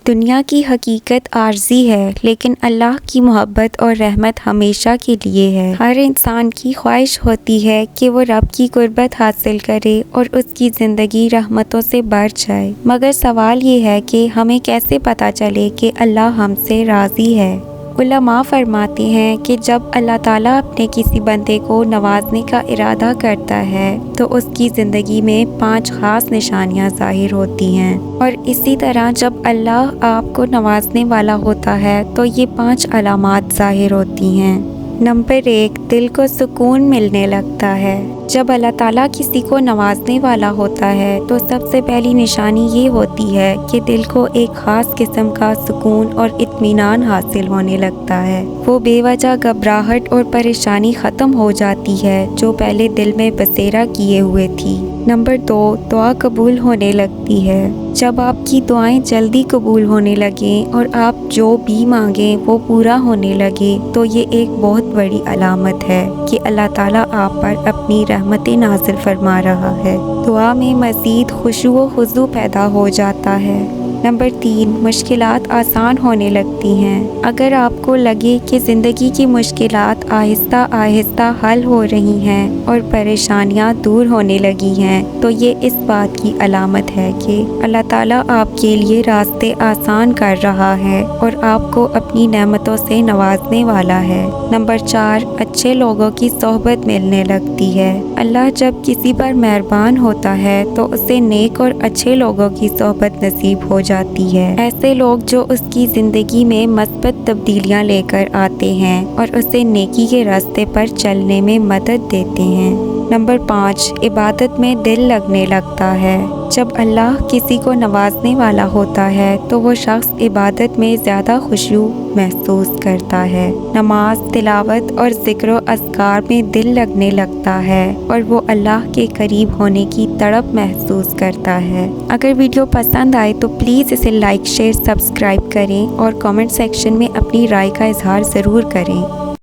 دنیا کی حقیقت عارضی ہے، لیکن اللہ کی محبت اور رحمت ہمیشہ کے لیے ہے۔ ہر انسان کی خواہش ہوتی ہے کہ وہ رب کی قربت حاصل کرے اور اس کی زندگی رحمتوں سے بھر جائے، مگر سوال یہ ہے کہ ہمیں کیسے پتہ چلے کہ اللہ ہم سے راضی ہے؟ علماء فرماتے ہیں کہ جب اللہ تعالیٰ اپنے کسی بندے کو نوازنے کا ارادہ کرتا ہے تو اس کی زندگی میں 5 خاص نشانیاں ظاہر ہوتی ہیں، اور اسی طرح جب اللہ آپ کو نوازنے والا ہوتا ہے تو یہ 5 علامات ظاہر ہوتی ہیں۔ نمبر 1، دل کو سکون ملنے لگتا ہے۔ جب اللہ تعالیٰ کسی کو نوازنے والا ہوتا ہے تو سب سے پہلی نشانی یہ ہوتی ہے کہ دل کو ایک خاص قسم کا سکون اور اطمینان حاصل ہونے لگتا ہے۔ وہ بے وجہ گھبراہٹ اور پریشانی ختم ہو جاتی ہے جو پہلے دل میں بسیرا کیے ہوئے تھی۔ نمبر 2، دعا قبول ہونے لگتی ہے۔ جب آپ کی دعائیں جلدی قبول ہونے لگیں اور آپ جو بھی مانگیں وہ پورا ہونے لگے تو یہ ایک بہت بڑی علامت ہے کہ اللہ تعالیٰ آپ پر اپنی رحمتیں نازل فرما رہا ہے۔ دعا میں مزید خشوع و خضوع پیدا ہو جاتا ہے۔ نمبر 3، مشکلات آسان ہونے لگتی ہیں۔ اگر آپ کو لگے کہ زندگی کی مشکلات آہستہ آہستہ حل ہو رہی ہیں اور پریشانیاں دور ہونے لگی ہیں تو یہ اس بات کی علامت ہے کہ اللہ تعالیٰ آپ کے لیے راستے آسان کر رہا ہے اور آپ کو اپنی نعمتوں سے نوازنے والا ہے۔ نمبر 4، اچھے لوگوں کی صحبت ملنے لگتی ہے۔ اللہ جب کسی پر مہربان ہوتا ہے تو اسے نیک اور اچھے لوگوں کی صحبت نصیب ہو جاتی ہے، ایسے لوگ جو اس کی زندگی میں مثبت تبدیلیاں لے کر آتے ہیں اور اسے نیکی کے راستے پر چلنے میں مدد دیتے ہیں۔ نمبر 5، عبادت میں دل لگنے لگتا ہے۔ جب اللہ کسی کو نوازنے والا ہوتا ہے تو وہ شخص عبادت میں زیادہ خشوع محسوس کرتا ہے۔ نماز، تلاوت اور ذکر و اذکار میں دل لگنے لگتا ہے اور وہ اللہ کے قریب ہونے کی تڑپ محسوس کرتا ہے۔ اگر ویڈیو پسند آئے تو پلیز اسے لائک، شیئر، سبسکرائب کریں اور کامنٹ سیکشن میں اپنی رائے کا اظہار ضرور کریں۔